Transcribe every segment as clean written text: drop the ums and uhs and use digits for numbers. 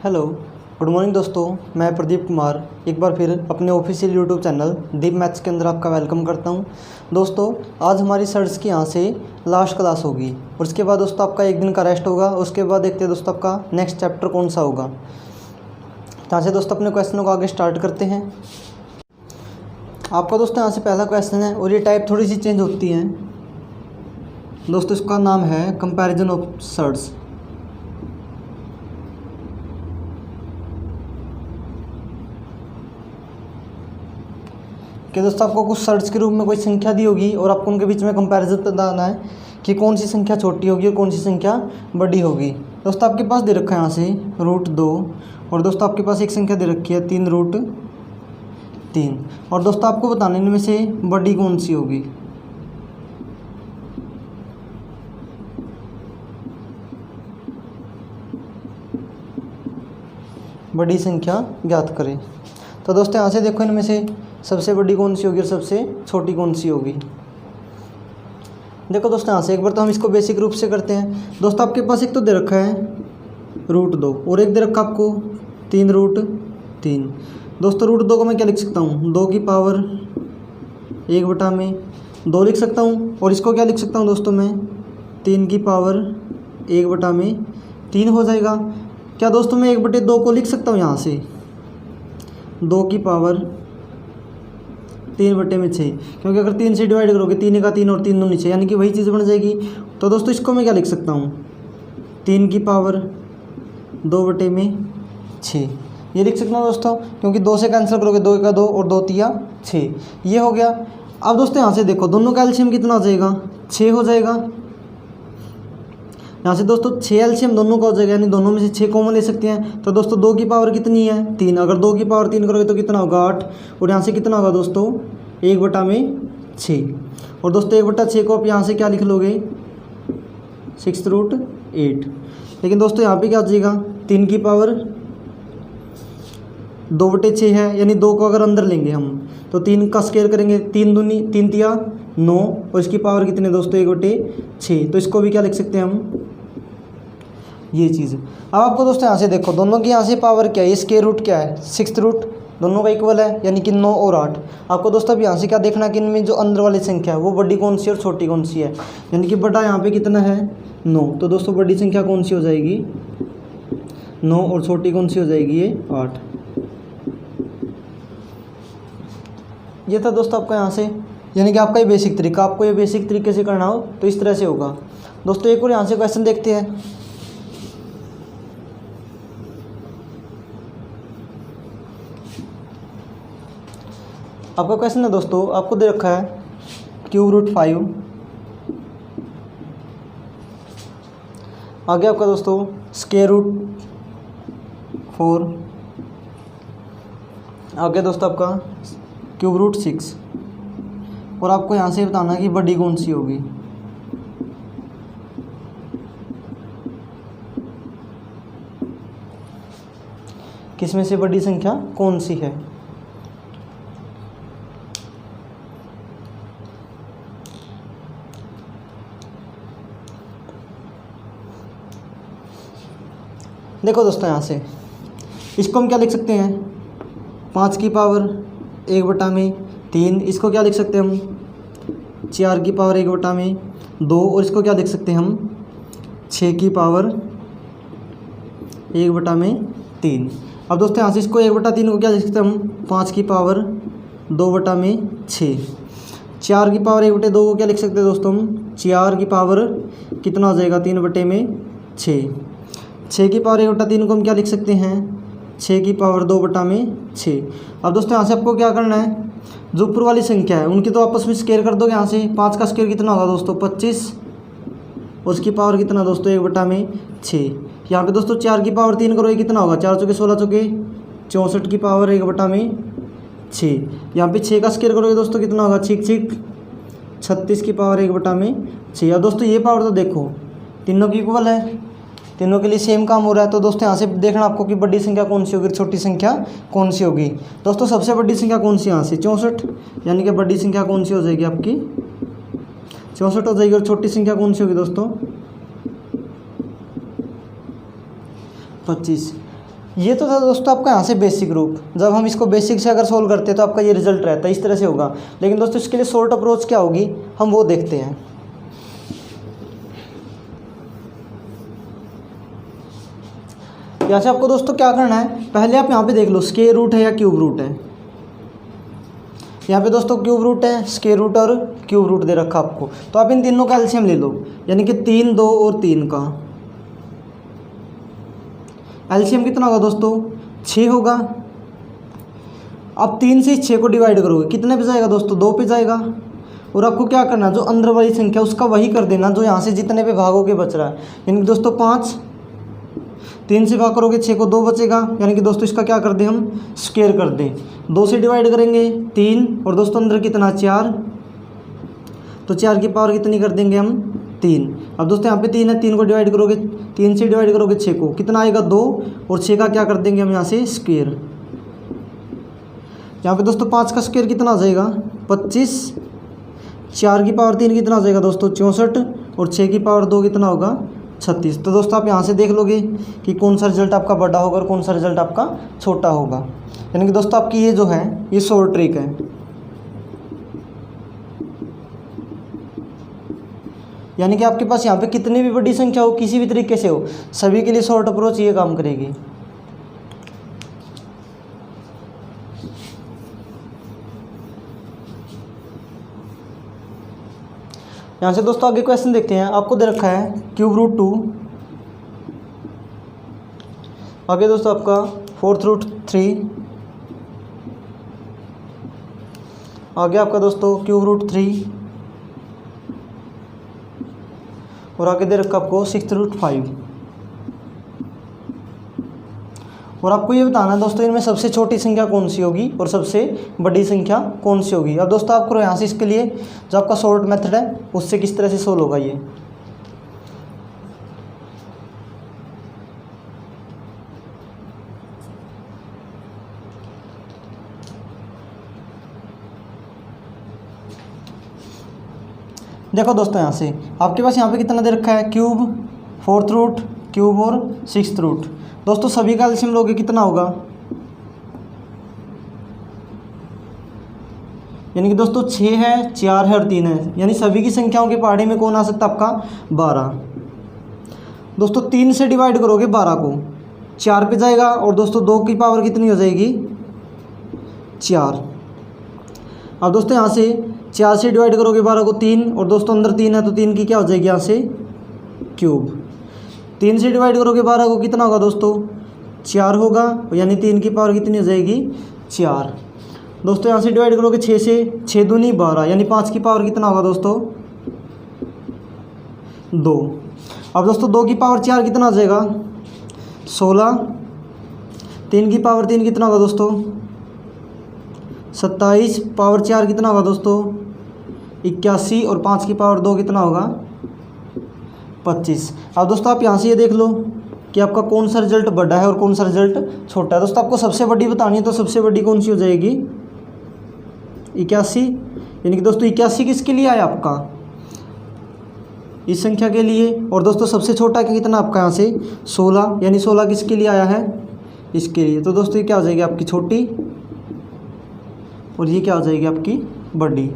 Hello, good morning दोस्तों। मैं प्रदीप कुमार एक बार फिर अपने ऑफिशियल यूट्यूब चैनल दीप मैथ्स के अंदर आपका वेलकम करता हूं। दोस्तों, आज हमारी सर्ट्स की यहाँ से लास्ट क्लास होगी और उसके बाद दोस्तों आपका एक दिन का रेस्ट होगा। उसके बाद देखते हैं दोस्तों आपका नेक्स्ट चैप्टर कौन सा होगा। यहाँ से दोस्तों अपने क्वेश्चनों को आगे स्टार्ट करते हैं। आपका दोस्तों यहाँ से पहला क्वेश्चन है और ये टाइप थोड़ी सी चेंज होती है दोस्तों। इसका नाम है कंपैरिजन ऑफ सर्ट्स। कि दोस्तों आपको कुछ सर्ट्स के रूप में कोई संख्या दी होगी और आपको उनके बीच में कंपैरिजन बताना है कि कौन सी संख्या छोटी होगी और कौन सी संख्या बड़ी होगी। दोस्तों आपके पास दे रखा है यहाँ से √2 और दोस्तों आपके पास एक संख्या दे रखी है 3√3 और दोस्तों आपको बताने इनमें से बड़ी कौन सी होगी। बड़ी संख्या ज्ञात करें। तो दोस्तों यहाँ से देखो इनमें से सबसे बड़ी कौन सी होगी और सबसे छोटी कौन सी होगी। देखो दोस्तों यहाँ से एक बार तो हम इसको बेसिक रूप से करते हैं। दोस्तों आपके पास एक तो दे रखा है √2 और एक दे रखा आपको 3√3। दोस्तों √2 को मैं क्या लिख सकता हूँ, 2 की पावर 1/2 लिख सकता हूँ और इसको क्या लिख सकता हूँ दोस्तों मैं 3 की पावर 1/3 हो जाएगा। क्या दोस्तों मैं 1/2 को लिख सकता हूँ यहाँ से 2 की पावर 3/6, क्योंकि अगर 3 से डिवाइड करोगे 3 का 3 और 3 दूनी 6 यानी कि वही चीज़ बन जाएगी। तो दोस्तों इसको मैं क्या लिख सकता हूँ 3 की पावर 2/6 ये लिख सकता हूँ दोस्तों, क्योंकि 2 से कैंसिल करोगे 2 का 2 और 2 तिया 6 ये हो गया। अब दोस्तों यहाँ से देखो दोनों का एलसीएम कितना हो जाएगा 6 हो जाएगा। यहाँ से दोस्तों 6 एलसीएम दोनों का हो जाएगा, यानी दोनों में से 6 कॉमन ले सकते हैं। तो दोस्तों 2 की पावर कितनी है 3, अगर 2 की पावर 3 करोगे तो कितना होगा 8 और यहाँ से कितना होगा दोस्तों 1/6 और दोस्तों 1/6 को आप यहाँ से क्या लिख लोगे 6√8। लेकिन दोस्तों यहाँ पे क्या आ जाएगा 3 की पावर 2/6 है, यानी 2 को अगर अंदर लेंगे हम तो 3 का स्क्वायर करेंगे 3 दूनी 3 तिया 9 और इसकी पावर कितने दोस्तों 1/6। तो इसको भी क्या लिख सकते हैं हम ये चीज़। अब आपको दोस्तों यहाँ से देखो दोनों की यहाँ से पावर क्या है, ये स्क्वायर रूट क्या है 6th रूट, दोनों का इक्वल है यानी कि 9 और 8। आपको दोस्तों अब यहाँ से क्या देखना कि इनमें जो अंदर वाली संख्या है वो बड़ी कौन सी और छोटी कौन सी है, यानी कि बड़ा यहाँ पे कितना है 9। तो दोस्तों बड़ी संख्या कौन सी हो जाएगी 9 और छोटी कौन सी हो जाएगी ये 8। ये था दोस्तों आपका यहाँ से, यानी कि आपका ये बेसिक तरीका। आपको ये बेसिक तरीके से करना हो तो इस तरह से होगा। दोस्तों एक और यहाँ से क्वेश्चन देखते हैं। आपका क्वेश्चन है दोस्तों, आपको दे रखा है ³ आगे आपका दोस्तों √4 आगे दोस्तों आपका ³ और आपको यहाँ से बताना कि बड़ी कौन सी होगी। किसमें से बड़ी संख्या कौन सी है। देखो दोस्तों यहाँ से इसको हम क्या लिख सकते हैं 5 की पावर 1/3, इसको क्या लिख सकते हैं हम 4 की पावर 1/2 और इसको क्या लिख सकते हैं हम 6 की पावर 1/3। अब दोस्तों यहाँ से इसको 1/3 को क्या लिख सकते हैं हम 5 की पावर 2/6। 4 की पावर 1/2 को क्या लिख सकते हैं दोस्तों हम 4 की पावर कितना हो जाएगा 3/6। 6 की पावर 1/3 को हम क्या लिख सकते हैं 6 की पावर 2/6। अब दोस्तों यहाँ से आपको क्या करना है, जो ऊपर वाली संख्या है उनकी तो आपस में स्क्वायर कर दोगे। यहाँ से 5 का स्क्वायर कितना होगा दोस्तों 25 और उसकी पावर कितना दोस्तों 1/6। यहाँ पे दोस्तों 4 की पावर 3 करोगे कितना होगा 4 चौके 16 चौके 64 की पावर 1/6। यहाँ पे 6 का स्क्वायर करोगे दोस्तों कितना होगा 36 की पावर 1/6। अब दोस्तों ये पावर तो देखो तीनों की इक्वल है, तीनों के लिए सेम काम हो रहा है। तो दोस्तों यहाँ से देखना आपको कि बड़ी संख्या कौन सी होगी और छोटी संख्या कौन सी होगी। दोस्तों सबसे बड़ी संख्या कौन सी यहाँ से 64, यानी कि बड़ी संख्या कौन सी हो जाएगी आपकी 64 हो जाएगी। और छोटी संख्या कौन सी होगी दोस्तों 25। ये तो था दोस्तों आपका यहाँ से बेसिक रूप। जब हम इसको बेसिक से अगर सोल्व करते हैं तो आपका ये रिजल्ट रहता है, इस तरह से होगा। लेकिन दोस्तों इसके लिए शॉर्ट अप्रोच क्या होगी हम वो देखते हैं। यहाँ से आपको दोस्तों क्या करना है, पहले आप यहाँ पे देख लो स्क्वायर रूट है या क्यूब रूट है। यहाँ पे दोस्तों क्यूब रूट है, स्क्वायर रूट और क्यूब रूट दे रखा आपको, तो आप इन तीनों का एलसीएम ले लो, यानी कि 3, 2 और 3 का एलसीएम कितना होगा दोस्तों 6 होगा। अब 3 से 6 को डिवाइड करोगे कितने पे जाएगा दोस्तों 2 पे जाएगा। और आपको क्या करना है, जो अंदर वाली संख्या उसका वही कर देना जो यहाँ से जितने पे भागोगे बच रहा है, यानी कि दोस्तों 5, 3 से भाग करोगे 6 को 2 बचेगा, यानी कि दोस्तों इसका क्या कर दें हम स्क्वायर कर दें। 2 से डिवाइड करेंगे 3 और दोस्तों अंदर कितना 4, तो 4 की पावर कितनी कर देंगे हम 3। अब दोस्तों यहाँ पे 3 है, 3 को डिवाइड करोगे 3 से डिवाइड करोगे 6 को कितना आएगा 2, और 6 का क्या कर देंगे हम यहाँ से स्क्वायर। यहाँ पे दोस्तों 5 का स्क्वायर कितना आ जाएगा 25, 4 की पावर 3 कितना आ जाएगा दोस्तों 64, और 6 की पावर 2 कितना होगा 36। तो दोस्तों आप यहाँ से देख लोगे कि कौन सा रिजल्ट आपका बड़ा होगा और कौन सा रिजल्ट आपका छोटा होगा। यानी कि दोस्तों आपकी ये जो है ये शॉर्ट ट्रिक है। यानी कि आपके पास यहाँ पे कितनी भी बड़ी संख्या हो, किसी भी तरीके से हो, सभी के लिए शॉर्ट अप्रोच ये काम करेगी। यहाँ से दोस्तों आगे क्वेश्चन देखते हैं। आपको दे रखा है क्यूब रूट 2, आगे दोस्तों आपका 4th रूट 3, आगे आपका दोस्तों क्यूब रूट 3, और आगे दे रखा आपको 6th रूट 5। और आपको ये बताना है दोस्तों इनमें सबसे छोटी संख्या कौन सी होगी और सबसे बड़ी संख्या कौन सी होगी। अब दोस्तों आपको यहाँ से इसके लिए जो आपका शॉर्ट मेथड है उससे किस तरह से सोल्व होगा ये। देखो दोस्तों यहाँ से आपके पास यहाँ पे कितना दे रखा है क्यूब, 4th रूट, क्यूब और 6th रूट। दोस्तों सभी का एलसीएम लोगे कितना होगा, यानी कि दोस्तों 6 है, 4 है और 3 है, यानी सभी की संख्याओं के पहाड़ी में कौन आ सकता है आपका 12। दोस्तों 3 से डिवाइड करोगे 12 को 4 पे जाएगा, और दोस्तों 2 की पावर कितनी हो जाएगी 4। अब दोस्तों यहाँ से 4 से डिवाइड करोगे 12 को 3, और दोस्तों अंदर 3 है तो 3 की क्या हो जाएगी यहाँ से क्यूब। 3 से डिवाइड करोगे 12 को कितना होगा दोस्तों 4 होगा, यानी 3 की पावर कितनी हो जाएगी 4। दोस्तों यहाँ से डिवाइड करोगे 6 से, 6 दूनी 12, यानी 5 की पावर कितना होगा दोस्तों 2। अब दोस्तों 2 की पावर 4 कितना आ जाएगा 16, 3 की पावर 3 कितना होगा दोस्तों 27, पावर 4 कितना होगा दोस्तों 81, और 5 की पावर 2 कितना होगा 25। अब दोस्तों आप यहाँ से ये देख लो कि आपका कौन सा रिजल्ट बड़ा है और कौन सा रिजल्ट छोटा है। दोस्तों आपको सबसे बड़ी बतानी है तो सबसे बड़ी कौन सी हो जाएगी 81, यानी कि दोस्तों 81 किसके लिए आया आपका इस संख्या के लिए। और दोस्तों सबसे छोटा कितना आपका यहाँ से 16, यानी 16 किसके लिए आया है इसके लिए। तो दोस्तों ये क्या हो जाएगी आपकी छोटी, और ये क्या हो जाएगी आपकी बड़ी।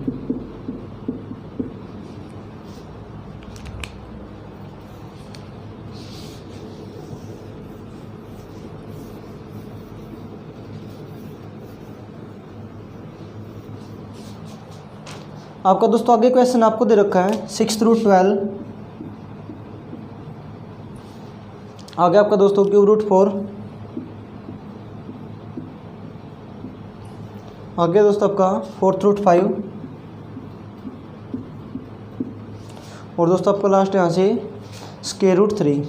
आपका दोस्तों आगे क्वेश्चन आपको दे रखा है 6th रूट 12, आगे आपका दोस्तों क्यूब रूट 4, आगे दोस्तों आपका 4th रूट 5, और दोस्तों आपका लास्ट यहाँ से स्क्वायर रूट 3।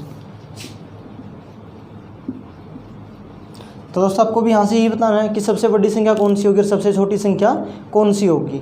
तो दोस्तों आपको भी यहाँ से ये बताना है कि सबसे बड़ी संख्या कौन सी होगी और सबसे छोटी संख्या कौन सी होगी।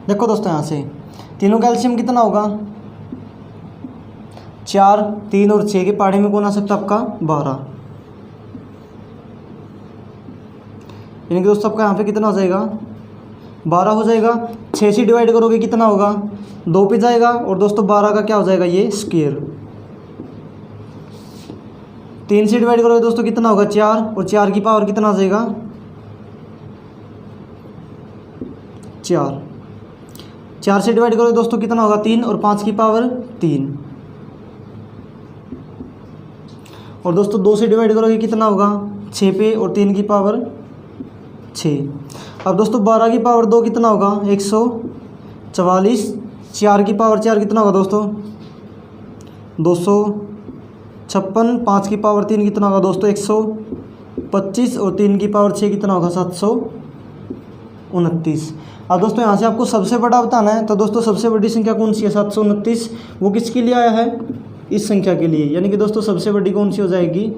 देखो दोस्तों यहाँ से तीनों का एलसीएम कितना होगा 4, 3 और 6 के पहाड़े में कौन आ सकता है आपका 12, यानी कि दोस्तों आपका यहाँ पे कितना हो जाएगा 12 हो जाएगा। 6 से डिवाइड करोगे कितना होगा 2 पे जाएगा, और दोस्तों 12 का क्या हो जाएगा ये स्क्वायर। 3 से डिवाइड करोगे दोस्तों कितना होगा 4, और 4 की पावर कितना आ जाएगा 4। 4 से डिवाइड करोगे दोस्तों कितना होगा 3, और 5 की पावर 3, और दोस्तों 2 से डिवाइड करोगे कितना होगा 6 पे, और 3 की पावर 6। अब दोस्तों 12 की पावर 2 कितना होगा 144, 4 की पावर 4 कितना होगा दोस्तों 256, 5 की पावर 3 कितना होगा दोस्तों 125, और 3 की पावर 6 कितना होगा 729। अब दोस्तों यहाँ से आपको सबसे बड़ा बताना है, तो दोस्तों सबसे बड़ी संख्या कौन सी है 729, वो किसके लिए आया है इस संख्या के लिए, यानी कि दोस्तों सबसे बड़ी कौन सी हो जाएगी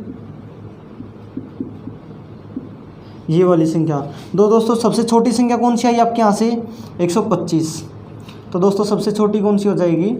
ये वाली संख्या। दोस्तों सबसे छोटी संख्या कौन सी आई आपके यहाँ से 125, तो दोस्तों सबसे छोटी कौन सी हो जाएगी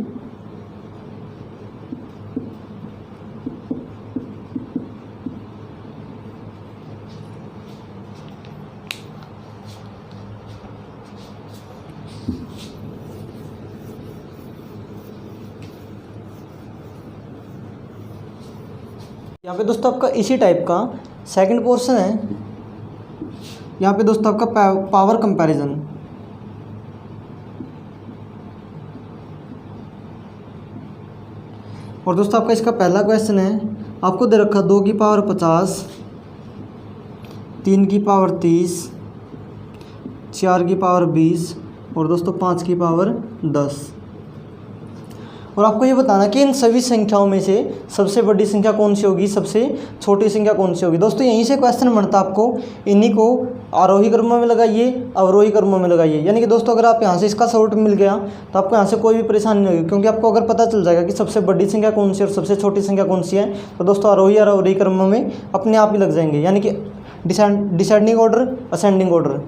यहाँ पे दोस्तों आपका इसी टाइप का सेकंड पोर्शन है। यहाँ पे दोस्तों आपका पावर कंपैरिजन, और दोस्तों आपका इसका पहला क्वेश्चन है, आपको दे रखा 2 की पावर 50, 3 की पावर 30, 4 की पावर 20, और दोस्तों 5 की पावर 10, और आपको ये बताना कि इन सभी संख्याओं में से सबसे बड़ी संख्या कौन सी होगी, सबसे छोटी संख्या कौन सी होगी। दोस्तों यहीं से क्वेश्चन बनता आपको, इन्हीं को आरोही क्रम में लगाइए, अवरोही क्रम में लगाइए, यानी कि दोस्तों अगर आप यहाँ से इसका सॉल्ट मिल गया तो आपको यहाँ से कोई भी परेशानी नहीं होगी, क्योंकि आपको अगर पता चल जाएगा कि सबसे बड़ी संख्या कौन सी और सबसे छोटी संख्या कौन सी है, तो दोस्तों आरोही और अवरोही क्रम में अपने आप ही लग जाएंगे, यानी कि डिसेंडिंग ऑर्डर, असेंडिंग ऑर्डर।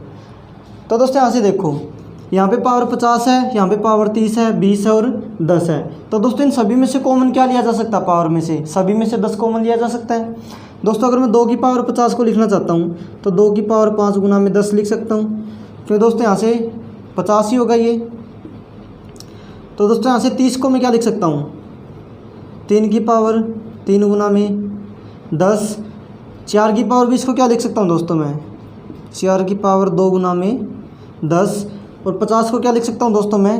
तो दोस्तों यहाँ से देखो, यहाँ पे पावर 50 है, यहाँ पे पावर 30 है, 20 है और 10 है, तो दोस्तों इन सभी में से कॉमन क्या लिया जा सकता है, पावर में से सभी में से 10 कॉमन लिया जा सकता है। दोस्तों अगर मैं 2 की पावर 50 को लिखना चाहता हूँ तो 2 की पावर 5 गुना में 10 लिख सकता हूँ, क्योंकि दोस्तों यहाँ से 50 ही होगा ये। तो दोस्तों यहाँ से 30 को मैं क्या लिख सकता हूँ 3 की पावर 3 गुना में 10, 4 की पावर 20 को क्या लिख सकता हूँ दोस्तों मैं 4 की पावर 2 गुना में 10, और 50 को क्या लिख सकता हूँ दोस्तों मैं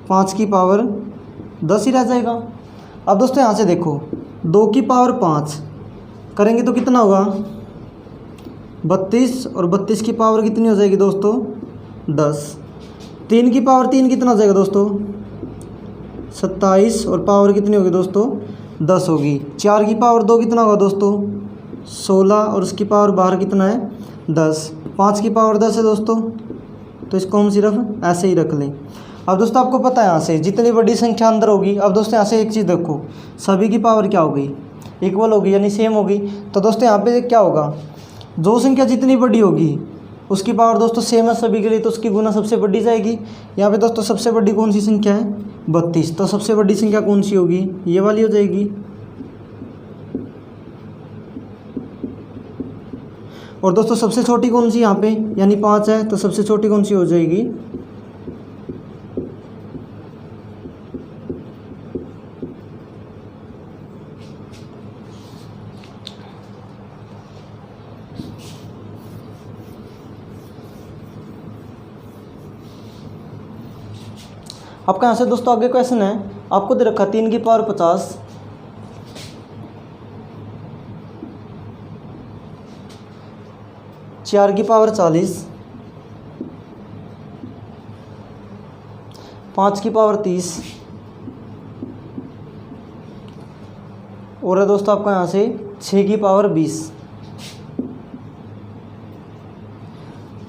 5 की पावर 10 ही रह जाएगा। अब दोस्तों यहाँ से देखो 2 की पावर 5 करेंगे तो कितना होगा 32, और 32 की पावर कितनी हो जाएगी दोस्तों 10। 3 की पावर 3 कितना हो जाएगा दोस्तों 27, और पावर कितनी होगी दोस्तों 10 होगी। 4 की पावर 2 कितना होगा दोस्तों 16, और उसकी पावर बाहर कितना है 10। 5 की पावर 10 है दोस्तों, तो इसको हम सिर्फ ऐसे ही रख लें। अब दोस्तों आपको पता है यहाँ से जितनी बड़ी संख्या अंदर होगी, अब दोस्तों यहाँ से एक चीज़ देखो, सभी की पावर क्या होगी इक्वल होगी, यानी सेम होगी। तो दोस्तों यहाँ पे क्या होगा, जो संख्या जितनी बड़ी होगी उसकी पावर दोस्तों सेम है सभी के लिए, तो उसकी गुना सबसे बड़ी जाएगी। यहाँ पे दोस्तों सबसे बड़ी कौन सी संख्या है 32, तो सबसे बड़ी संख्या कौन सी होगी ये वाली हो जाएगी। और दोस्तों सबसे छोटी कौन सी यहाँ पे यानी 5 है, तो सबसे छोटी कौन सी हो जाएगी आपका। यहाँ से दोस्तों आगे क्वेश्चन है, आपको दे रखा 3 की पावर 50, 4 की पावर 40, 5 की पावर 30, और है दोस्तों आपका यहाँ से 6 की पावर 20।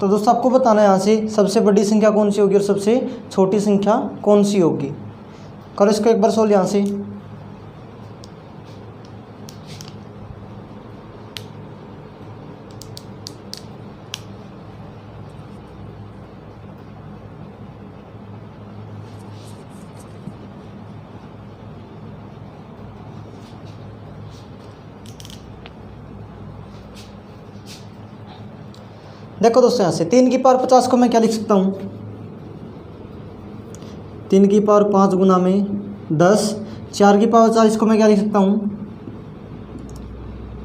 तो दोस्तों आपको बताना है यहाँ से सबसे बड़ी संख्या कौन सी होगी और सबसे छोटी संख्या कौन सी होगी। करो इसको एक बार सोल्व यहाँ से। देखो दोस्तों यहाँ से 3 की पावर 50 को मैं क्या लिख सकता हूँ, 3 की पावर 5 गुना में 10। 4 की पावर 40 को मैं क्या लिख सकता हूँ,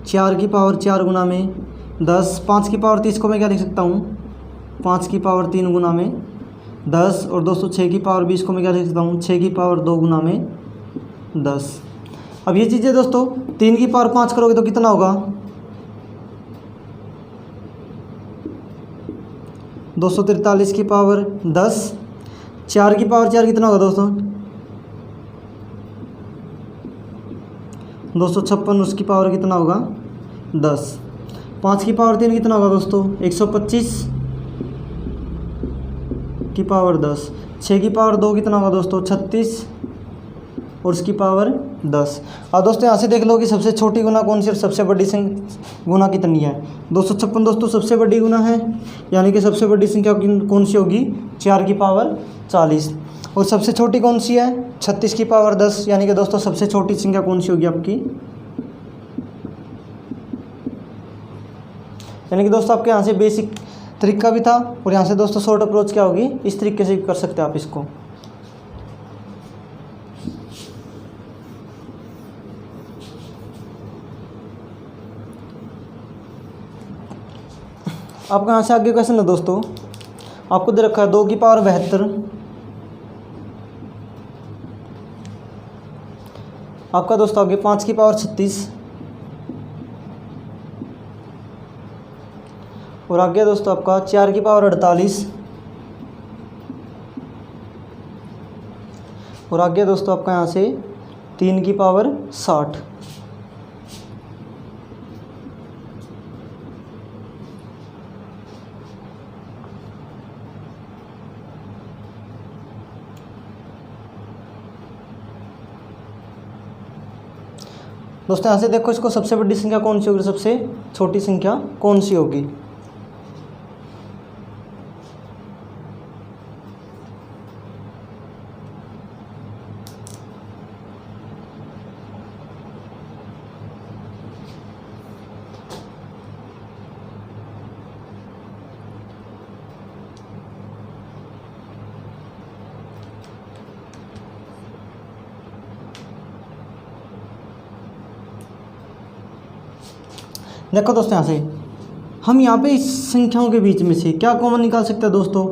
4 की पावर 4 गुना में 10। 5 की पावर 30 को मैं क्या लिख सकता हूँ, 5 की पावर 3 गुना में 10। और दोस्तों 6 की पावर 20 को मैं क्या लिख सकता हूँ, 6 की पावर 2 गुना में 10। अब ये चीज़ें दोस्तों 3 की पावर 5 करोगे तो कितना होगा, 243 की पावर 10। 4 की पावर 4 कितना होगा दोस्तों, 256, उसकी पावर कितना होगा 10। 5 की पावर 3 कितना होगा दोस्तों, 125 की पावर 10। 6 की पावर 2 कितना होगा दोस्तों, 36, और उसकी पावर 10। और दोस्तों यहाँ से देख लो कि सबसे छोटी गुना कौन सी और सबसे बड़ी गुना कितनी है। 256 दोस्तों सबसे बड़ी गुना है, यानी कि सबसे बड़ी संख्या कौन सी होगी, 4 की पावर 40। और सबसे छोटी कौन सी है, 36 की पावर 10, यानी कि दोस्तों सबसे छोटी संख्या कौन सी होगी आपकी, यानी कि दोस्तों आपके यहाँ से बेसिक तरीका भी था, और यहाँ से दोस्तों शॉर्ट अप्रोच क्या होगी, इस तरीके से भी कर सकते हैं आप इसको। आपका यहाँ से आगे क्वेश्चन है दोस्तों, आपको दे रखा है 2 की पावर 72, आपका दोस्तों आगे 5 की पावर 36, और आगे दोस्तों आपका 4 की पावर 48, और आगे दोस्तों आपका यहाँ से 3 की पावर 60। दोस्तों यहाँ से देखो इसको सबसे बड़ी संख्या कौन सी होगी, सबसे छोटी संख्या कौन सी होगी। देखो दोस्तों यहाँ से हम यहाँ पे इस संख्याओं के बीच में से क्या कॉमन निकाल सकते हैं दोस्तों,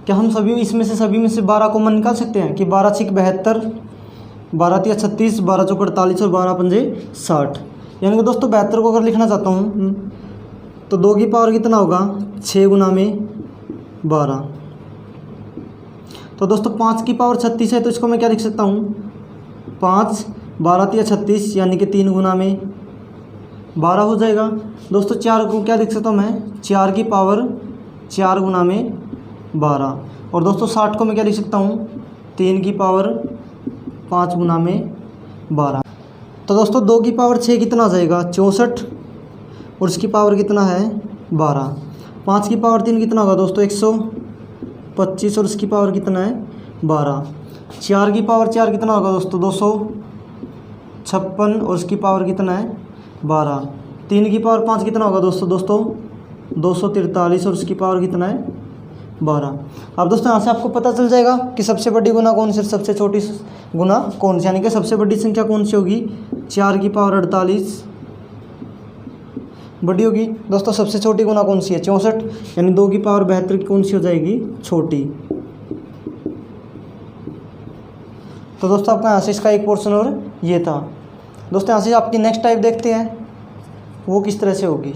क्या हम सभी में से 12 कॉमन निकाल सकते हैं कि 12 छिक 72, 12 तिया 36, 12 चौक 48 और 12 पंजे 60। यानी कि दोस्तों 72 को अगर लिखना चाहता हूँ तो 2 की पावर कितना होगा, 6 गुना में 12। तो दोस्तों 5 की पावर 36 है, तो इसको मैं क्या लिख सकता हूँ, 5, 12 तिया 36, यानी कि 3 गुना में 12 हो जाएगा। दोस्तों 4 को क्या लिख सकता हूँ मैं, 4 की पावर 4 गुना में 12। और दोस्तों 60 को मैं क्या लिख सकता हूँ, 3 की पावर 5 गुना में 12। तो दोस्तों 2 की पावर 6 कितना आ जाएगा, 64, और उसकी पावर कितना है 12। 5 की पावर 3 कितना होगा दोस्तों, 125, और उसकी पावर कितना है 12। 4 की पावर 4 कितना होगा दोस्तों, 256, और उसकी पावर कितना है 12। 3 की पावर 5 कितना होगा दोस्तों 243, और उसकी पावर कितना है 12। अब दोस्तों यहाँ से आपको पता चल जाएगा कि सबसे बड़ी गुना कौन सी, सबसे छोटी गुना कौन सी, यानी कि सबसे बड़ी संख्या कौन सी होगी, 4 की पावर 48 बड़ी होगी। दोस्तों सबसे छोटी गुना कौन सी है, 64, यानी 2 की पावर 72 की कौन सी हो जाएगी, छोटी। तो दोस्तों आपका यहाँ से इसका एक पोर्शन और ये था। दोस्तों यहाँ से आपकी नेक्स्ट टाइप देखते हैं वो किस तरह से होगी।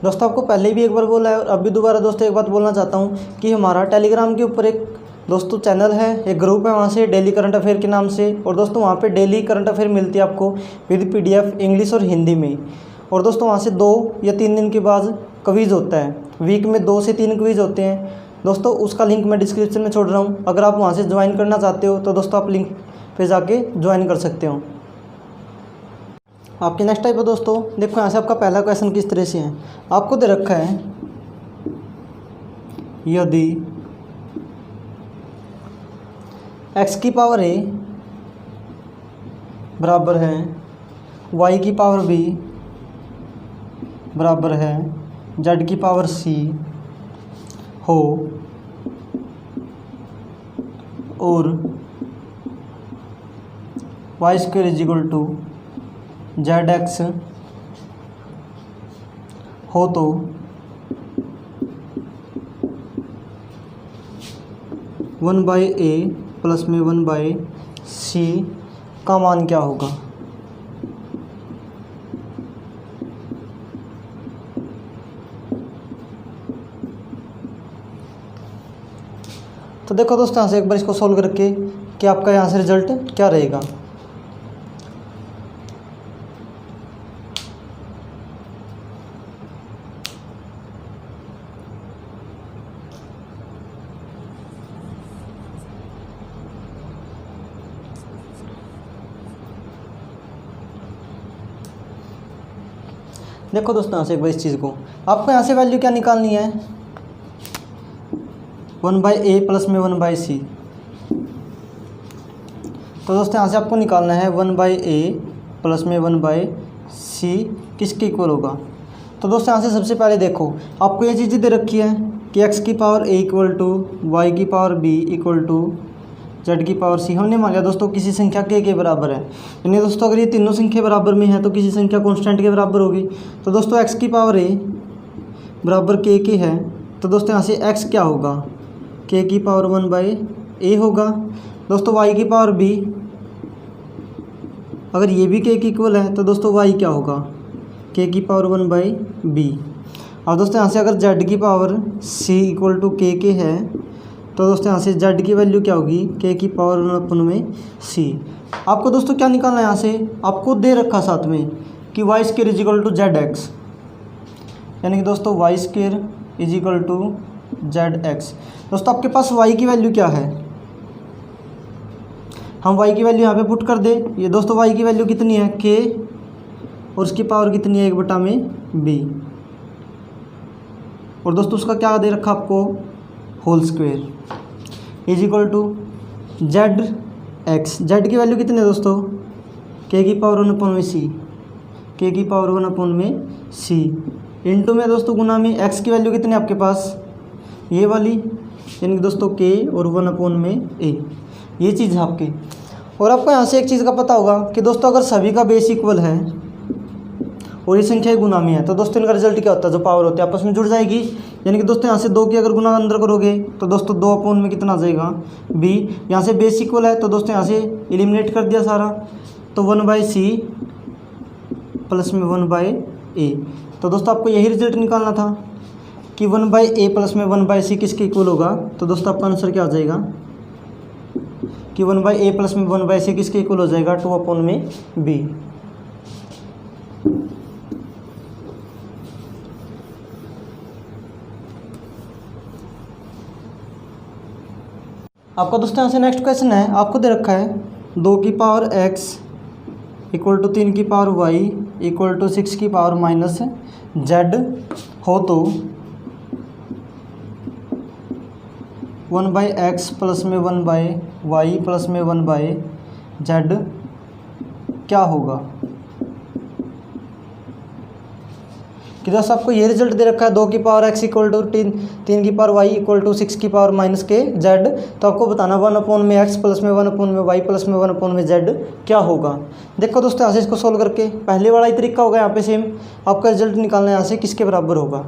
दोस्तों आपको पहले भी एक बार बोला है और अब भी दोबारा दोस्तों एक बात बोलना चाहता हूँ कि हमारा टेलीग्राम के ऊपर एक दोस्तों चैनल है, एक ग्रुप है, वहाँ से डेली करंट अफेयर के नाम से। और दोस्तों वहाँ पे डेली करंट अफेयर मिलती है आपको विद PDF इंग्लिश और हिंदी में। और दोस्तों वहाँ से 2 या 3 दिन के बाद क्विज़ होता है, वीक में 2 से 3 क्विज़ होते हैं दोस्तों। उसका लिंक मैं डिस्क्रिप्शन में छोड़ रहा हूँ, अगर आप वहाँ से ज्वाइन करना चाहते हो तो दोस्तों आप लिंक पे जाके ज्वाइन कर सकते हो। आपकी नेक्स्ट टाइप है दोस्तों, देखो यहाँ से आपका पहला क्वेश्चन किस तरह से है। आपको दे रखा है यदि x की पावर a बराबर है y की पावर b बराबर है जेड की पावर सी हो और Y square is equal to Z X हो तो वन बाई ए प्लस में वन बाई सी का मान क्या होगा। तो देखो दोस्तों यहाँ से एक बार इसको सोल्व करके कि आपका यहाँ से रिजल्ट क्या रहेगा। देखो दोस्तों यहाँ से एक बार इस चीज़ को आपको यहाँ से वैल्यू क्या निकालनी है, वन बाई ए प्लस में वन बाई सी। तो दोस्तों यहाँ से आपको निकालना है वन बाई ए प्लस में वन बाई सी किसके इक्वल होगा। तो दोस्तों यहाँ से सबसे पहले देखो आपको ये चीज़ दे रखी है कि एक्स की power A equal to Y की power B equal to Z की पावर सी। हमने मान लिया दोस्तों किसी संख्या के बराबर है, यानी दोस्तों अगर ये तीनों संख्या बराबर में है तो किसी संख्या कांस्टेंट के बराबर होगी। तो दोस्तों एक्स की पावर ए बराबर के है, तो दोस्तों यहाँ से एक्स क्या होगा, के की पावर वन बाई ए होगा। दोस्तों वाई की पावर बी, अगर ये भी के की इक्वल है तो दोस्तों वाई क्या होगा, के की पावर वन बाई बी। और दोस्तों यहाँ से अगर जेड की पावर सी इक्वल टू के है तो दोस्तों यहाँ से जेड की वैल्यू क्या होगी, के की पावर वन अपन में सी। आपको दोस्तों क्या निकालना है, यहाँ से आपको दे रखा साथ में कि Y square is equal to Z X, यानी कि दोस्तों Y square is equal to Z X. दोस्तों आपके पास y की वैल्यू क्या है, हम y की वैल्यू यहाँ पे पुट कर दे। ये दोस्तों y की वैल्यू कितनी है, k, और उसकी पावर कितनी है, 1/b, और दोस्तों उसका क्या दे रखा आपको, whole square is equal to Z X. Z की वैल्यू कितनी है दोस्तों, k की पावर 1/में सी, k की पावर 1/में सी इंटू में दोस्तों गुना में x की वैल्यू कितनी है आपके पास, ये वाली, यानी कि दोस्तों k और 1/में a, ये चीज़ है आपकी। और आपको यहाँ से एक चीज़ का पता होगा कि दोस्तों अगर सभी का बेस इक्वल है और ये संख्या गुना में है तो दोस्तों इनका रिजल्ट क्या होता है, जो पावर होती है आपस में जुड़ जाएगी। यानी कि दोस्तों यहाँ से 2 की अगर गुना अंदर करोगे तो दोस्तों 2/में कितना आ जाएगा, b। यहाँ से बेस इक्वल है तो दोस्तों यहाँ से एलिमिनेट कर दिया सारा, तो 1/c प्लस में 1/a। तो दोस्तों आपको यही रिजल्ट निकालना था कि 1/a प्लस में 1/c किसके इक्वल होगा। तो दोस्तों आपका आंसर क्या आ जाएगा कि 1/a प्लस में 1/c किसके इक्वल हो जाएगा, 2/b। आपका दोस्तों यहाँ से नेक्स्ट क्वेश्चन है, आपको दे रखा है 2 की पावर x इक्वल टू 3 की पावर y इक्वल टू 6 की पावर माइनस z हो तो 1/x प्लस में 1/y प्लस में 1/z क्या होगा। कि दोस्तों आपको ये रिजल्ट दे रखा है 2 की पावर x इक्वल टू 3 की पावर y इक्वल टू 6 की पावर माइनस के z। तो आपको बताना 1/में x प्लस में 1/में y प्लस में 1/में z क्या होगा। देखो दोस्तों यहाँ से इसको सोल्व करके पहले वाला ही तरीका होगा, यहाँ पे सेम आपका रिजल्ट निकालना है यहाँ से किसके बराबर होगा।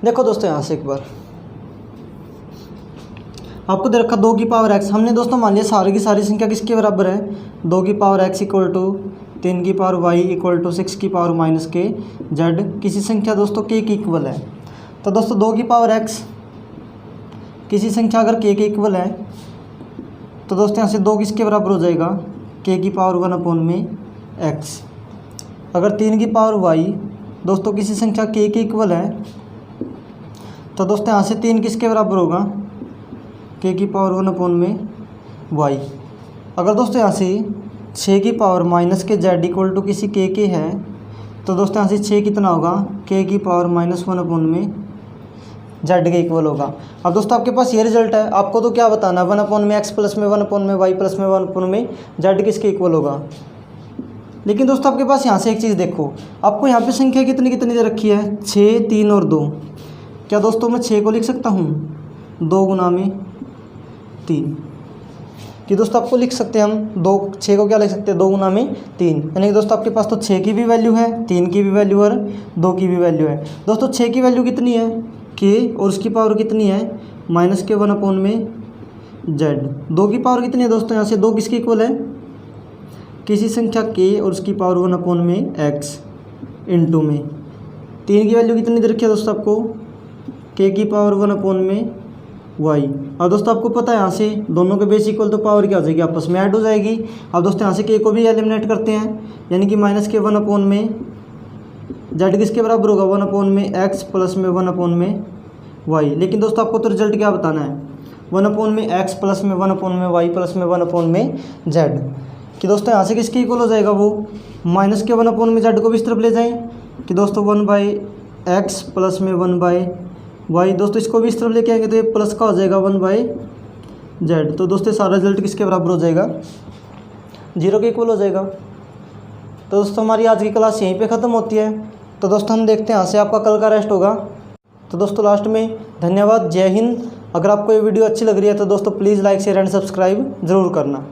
देखो दोस्तों यहाँ से एक बार आपको दे रखा 2 की पावर x, हमने दोस्तों मान लिया सारी की सारी संख्या किसके बराबर है, 2 की पावर x इक्वल टू 3 की पावर y इक्वल टू 6 की पावर माइनस के z किसी संख्या दोस्तों k की इक्वल है। तो दोस्तों 2 की पावर x किसी संख्या अगर k के इक्वल है तो दोस्तों यहाँ से 2 किसके बराबर हो जाएगा, k की पावर 1/में x। अगर 3 की पावर y दोस्तों किसी संख्या k के इक्वल है तो दोस्तों यहाँ से 3 किसके बराबर होगा, k की पावर 1/में y। अगर दोस्तों यहाँ से 6 की पावर माइनस के z इक्वल टू किसी k के है तो दोस्तों यहाँ से 6 कितना होगा, k की पावर -1 अपॉन में z के इक्वल होगा। अब दोस्तों आपके पास ये रिजल्ट है, आपको तो क्या बताना है, 1 अपॉन में x प्लस में 1 अपॉन में y प्लस में 1 अपॉन में z किसके इक्वल होगा। लेकिन दोस्तों आपके पास यहाँ से एक चीज़ देखो, आपको यहाँ पे संख्या कितनी कितनी दे रखी है, 6, 3 और 2। क्या दोस्तों मैं 6 को लिख सकता हूँ 2 गुना में 3, कि दोस्तों आपको लिख सकते हैं हम 6 को क्या लिख सकते हैं 2 गुना में 3, यानी कि दोस्तों आपके पास तो 6 की भी वैल्यू है, 3 की भी वैल्यू और 2 की भी वैल्यू है। दोस्तों 6 की वैल्यू कितनी है k और उसकी पावर कितनी है -k1 अपॉन में z। 2 की पावर कितनी है दोस्तों, यहाँ से 2 किसके इक्वल है, किसी संख्या k और उसकी पावर 1 अपॉन में x इंटू में 3 की वैल्यू कितनी दे रखी है दोस्तों आपको, k की पावर 1 अपॉन में y। अब दोस्तों आपको पता है यहाँ से दोनों के बेस इक्वल, तो पावर क्या हो जाएगी, आपस में ऐड हो जाएगी। अब दोस्तों यहाँ से k को भी एलिमिनेट करते हैं, यानी कि -k1 अपॉन में z किसके बराबर होगा, 1 अपॉन में x प्लस में 1 अपॉन में y। लेकिन दोस्तों आपको तो रिजल्ट क्या बताना है, 1 अपॉन में x प्लस में 1 अपॉन में y प्लस में 1 अपॉन में z, कि दोस्तों यहाँ से किसके इक्वल हो जाएगा वो, -k1 अपॉन में z को भी इस तरफ ले जाएं, कि दोस्तों 1/x प्लस में 1/y। दोस्तों इसको भी इस तरफ लेके आएंगे तो ये प्लस का हो जाएगा 1/z। तो दोस्तों सारा रिजल्ट किसके बराबर हो जाएगा, 0 के इक्वल हो जाएगा। तो दोस्तों हमारी आज की क्लास यहीं पे ख़त्म होती है। तो दोस्तों हम देखते हैं यहाँ से आपका कल का रेस्ट होगा। तो दोस्तों लास्ट में धन्यवाद, जय हिंद। अगर आपको ये वीडियो अच्छी लग रही है तो दोस्तों please like share and subscribe ज़रूर करना।